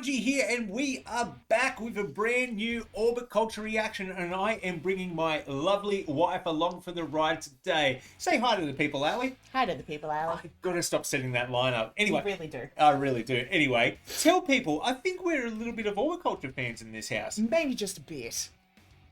Jaimunji here, and we are back with a brand new Orbit Culture reaction, and I am bringing my lovely wife along for the ride today. Say hi to the people, Ali. Hi to the people, Ali. I've got to stop setting that line up. Anyway, You really do. I really do. Anyway, tell people, I think we're a little bit of Orbit Culture fans in this house. Maybe just a bit.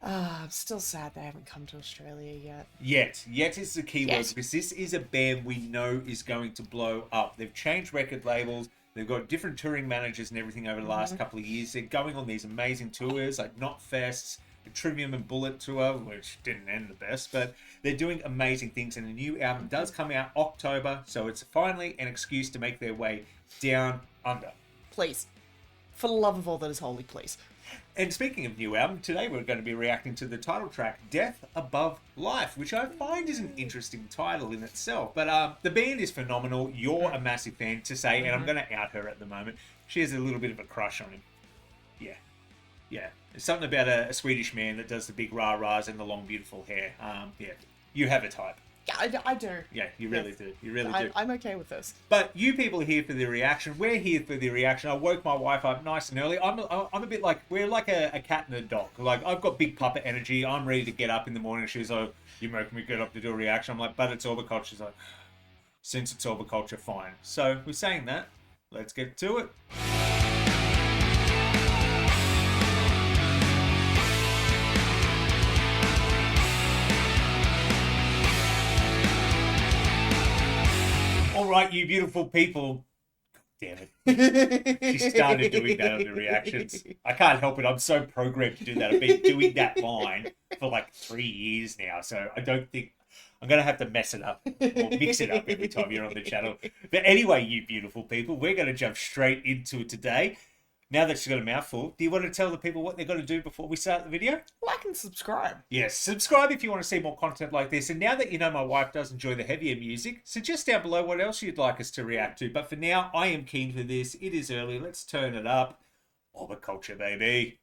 I'm still sad they haven't come to Australia yet. Yet is the key word, because this is a band we know is going to blow up. They've changed record labels. They've got different touring managers and everything over the last couple of years. They're going on these amazing tours, like Not Fests, the Trivium and Bullet tour, which didn't end the best, but they're doing amazing things. And a new album does come out October, so it's finally an excuse to make their way down under. Please. For the love of all that is holy, please. And speaking of new album, today we're going to be reacting to the title track, Death Above Life, which I find is an interesting title in itself. But the band is phenomenal. You're a massive fan, to say, and I'm going to out her at the moment. She has a little bit of a crush on him. Yeah. There's something about a Swedish man that does the big rah-rahs and the long, beautiful hair. You have a type. Yeah, I do. Yeah, you really do. You really do. I'm okay with this. But you people are here for the reaction. We're here for the reaction. I woke my wife up nice and early. I'm a bit like, we're like a cat and a dog. Like, I've got big puppet energy. I'm ready to get up in the morning. She's like, you making me get up to do a reaction. I'm like, but it's Orbit Culture. She's like, since it's Orbit Culture, fine. So, we're saying that. Let's get to it. All right, you beautiful people. Damn it. She started doing that on the reactions. I can't help it. I'm so programmed to do that. I've been doing that line for like 3 years now, so I don't think I'm going to have to mess it up or mix it up every time you're on the channel. But anyway, you beautiful people, we're going to jump straight into it today. Now that she's got a mouthful, do you want to tell the people what they've got to do before we start the video? Like and subscribe. Yes, subscribe if you want to see more content like this. And now that you know my wife does enjoy the heavier music, suggest down below what else you'd like us to react to. But for now, I am keen for this. It is early. Let's turn it up. Orbit Culture, baby.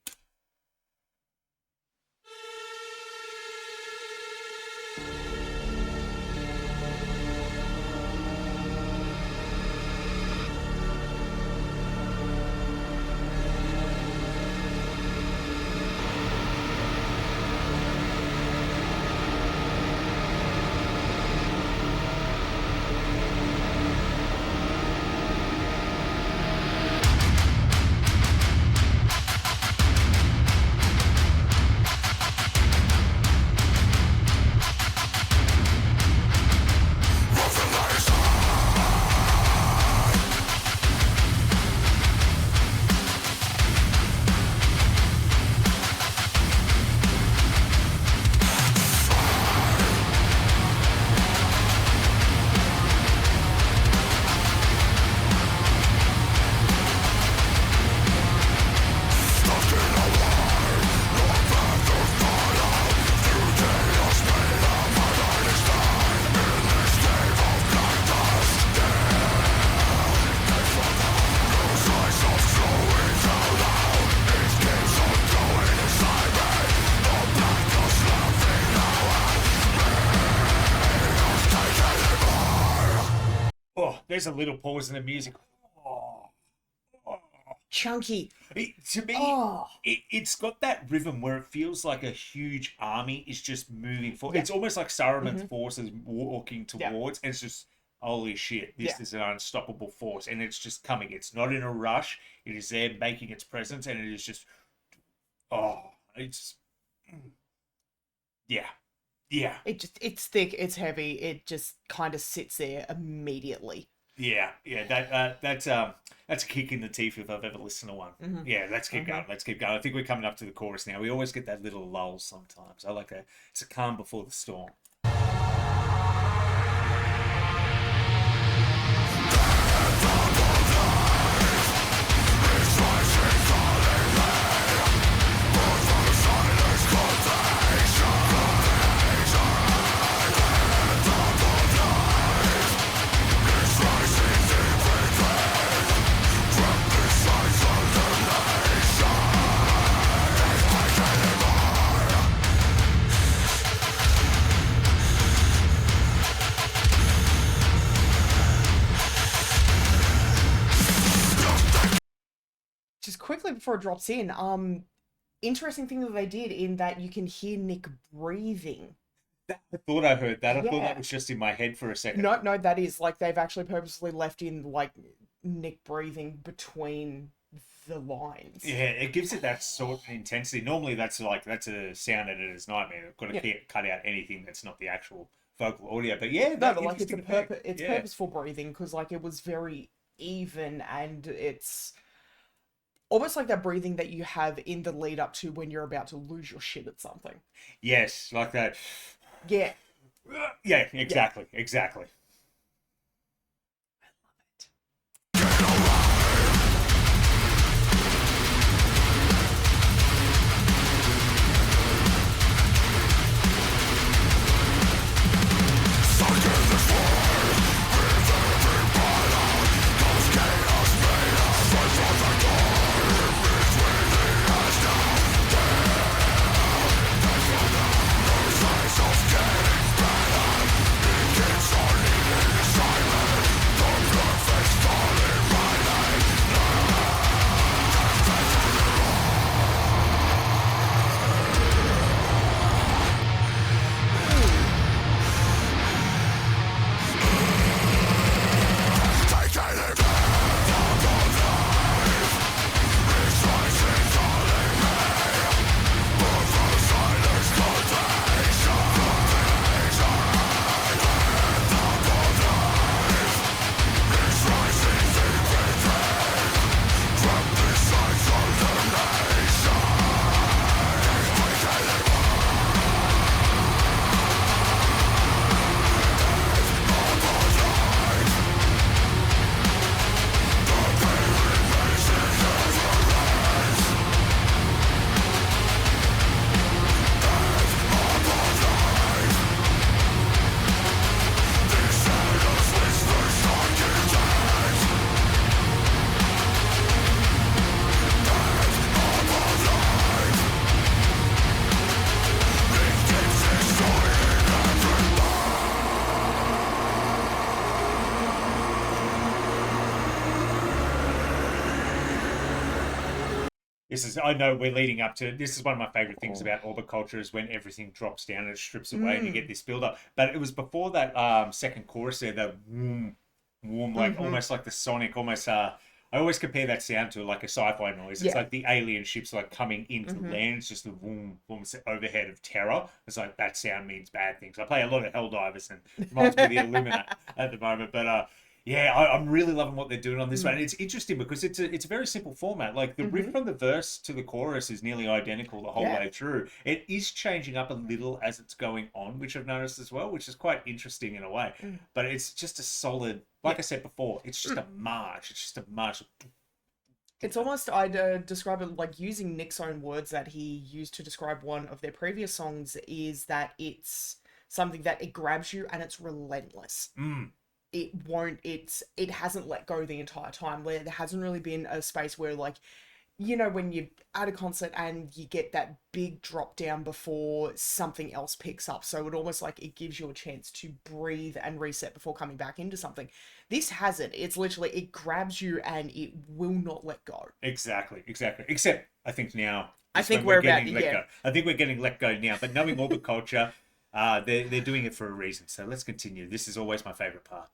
Oh, there's a little pause in the music. Chunky. To me, it's got that rhythm where it feels like a huge army is just moving forward. It's almost like Saruman's forces walking towards, and it's just, holy shit, this is an unstoppable force, and it's just coming. It's not in a rush. It is there making its presence, and it is just, yeah. It's thick, it's heavy, it just kind of sits there immediately. Yeah, that's a kick in the teeth if I've ever listened to one. Yeah, let's keep going. Let's keep going. I think we're coming up to the chorus now. We always get that little lull sometimes. I like that. It's a calm before the storm. before it drops in, interesting thing that they did in that you can hear Nick breathing. I thought I heard that. I thought Yeah. that was just in my head for a second. No, that is like they've actually purposely left in like Nick breathing between the lines. Yeah, it gives it that sort of intensity. Normally, that's a sound editor's nightmare. I've got to cut out anything that's not the actual vocal audio. But yeah, No, but like it's it's purposeful breathing because like it was very even and it's almost like that breathing that you have in the lead up to when you're about to lose your shit at something. Yes, like that. Yeah. Yeah, exactly. I know we're leading up to this is one of my favorite things about orbit culture is when everything drops down and it strips away and you get this build up. But it was before that second chorus there, the whoom, like almost like the sonic, almost I always compare that sound to like a sci-fi noise. It's like the alien ships like coming into land. It's just the boom, overhead of terror. It's like that sound means bad things. I play a lot of Helldivers and it reminds me of the Illumina at the moment. But yeah, I'm really loving what they're doing on this one. And it's interesting because it's a very simple format. Like the riff from the verse to the chorus is nearly identical the whole way through. It is changing up a little as it's going on, which I've noticed as well, which is quite interesting in a way. But it's just a solid, like I said before, it's just a march. It's just a march. It's almost, I'd describe it like using Nick's own words that he used to describe one of their previous songs is that it's something that it grabs you and it's relentless. It hasn't let go the entire time. There hasn't really been a space where like, you know, when you're at a concert and you get that big drop down before something else picks up. So it almost like it gives you a chance to breathe and reset before coming back into something. This hasn't. It's literally, it grabs you and it will not let go. Exactly. Except I think now, I think we're about to, go. I think we're getting let go now. But knowing orbit culture, they're doing it for a reason. So let's continue. This is always my favorite part.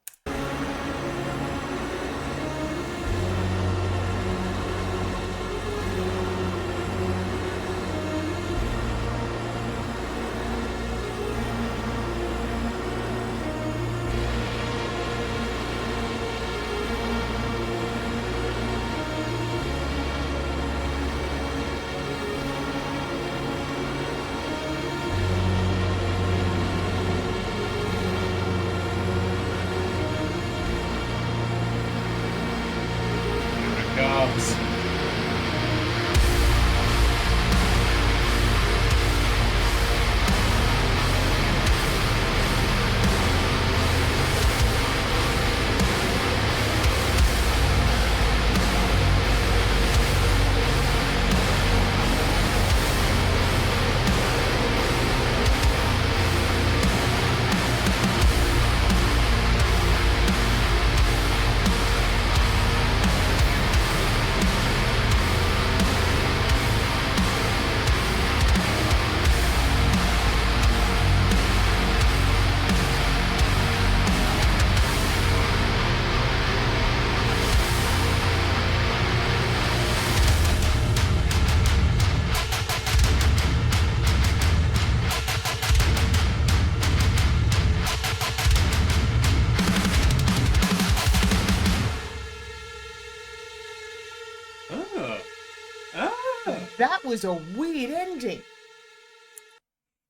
That was a weird ending.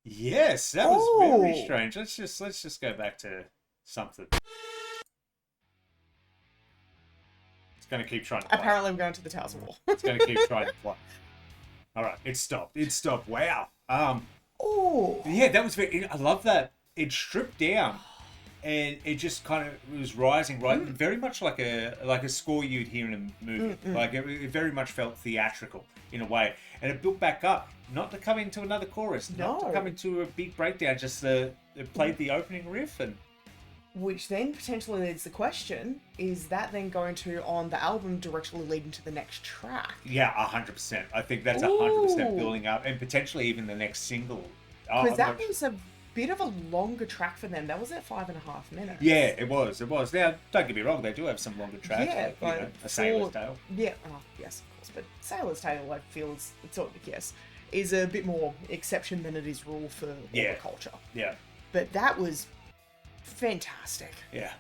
Yes, that was very strange. Let's just go back to something. It's going to keep trying to play. Apparently, we're going to the Towers of War. It's going to keep trying to play. All right, it stopped. It stopped. Wow. Oh. Yeah, that was very. I love that. It stripped down, and it just kind of was rising, right? Very much like a score you'd hear in a movie. Like it very much felt theatrical in a way, and it built back up. Not to come into another chorus, not to come into a big breakdown. Just it played the opening riff, and which then potentially leads the question: is that then going to on the album directly lead into the next track? Yeah, 100%. I think that's 100% building up, and potentially even the next single. Because that was a bit of a longer track for them. That was at 5.5 minutes. Yeah, it was. Now, don't get me wrong, they do have some longer tracks. Yeah, like, A Sailor's Tale. Yeah, yes, of course. But Sailor's Tale, I feel, is a bit more exception than it is rule for the culture. Yeah. But that was fantastic. Yeah.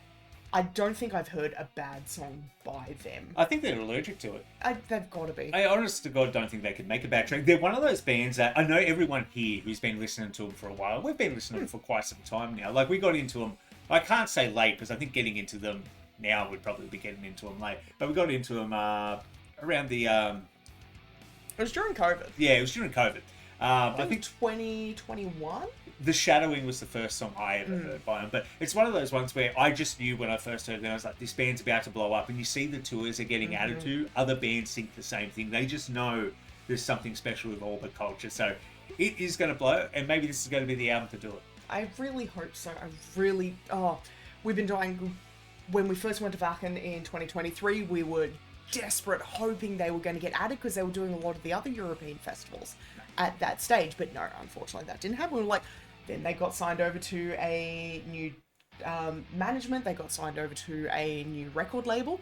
I don't think I've heard a bad song by them. I think they're allergic to it. They've got to be. I honest to God don't think they could make a bad track. They're one of those bands that I know everyone here who's been listening to them for a while. We've been listening to them for quite some time now. Like, we got into them, I can't say late, because I think getting into them now would probably be getting into them late. But we got into them around the... It was during COVID. Yeah, it was during COVID. I think 2021? The Shadowing was the first song I ever heard by them. But it's one of those ones where I just knew when I first heard them, I was like, this band's about to blow up. And you see the tours they're getting added to. Other bands think the same thing. They just know there's something special with all the culture. So it is going to blow. And maybe this is going to be the album to do it. I really hope so. We've been dying. When we first went to Wacken in 2023, we were desperate, hoping they were going to get added because they were doing a lot of the other European festivals at that stage. But no, unfortunately, that didn't happen. We were like, then they got signed over to a new management. They got signed over to a new record label.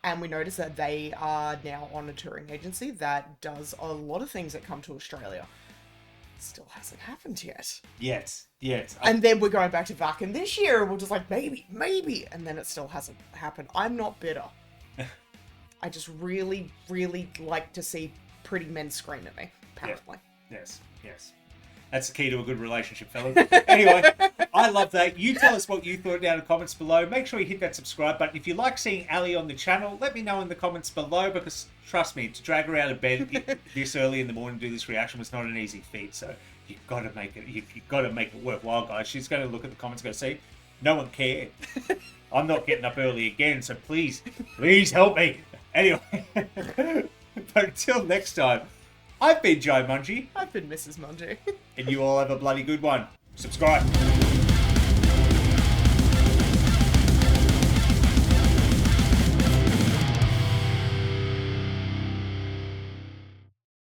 And we noticed that they are now on a touring agency that does a lot of things that come to Australia. Still hasn't happened yet. Yes. And then we're going back to Wacken this year, and we're just like, maybe, and then it still hasn't happened. I'm not bitter. I just really, really like to see pretty men scream at me, apparently. Yes. That's the key to a good relationship, fellas. Anyway, I love that. You tell us what you thought down in the comments below. Make sure you hit that subscribe button. If you like seeing Ali on the channel, let me know in the comments below, because trust me, to drag her out of bed this early in the morning to do this reaction was not an easy feat. So you've got to make it. You've got to make it worthwhile, guys. She's going to look at the comments and go, see, no one cared. I'm not getting up early again, so please help me. Anyway, but until next time, I've been Jaimunji. I've been Mrs. Munji. And you all have a bloody good one. Subscribe.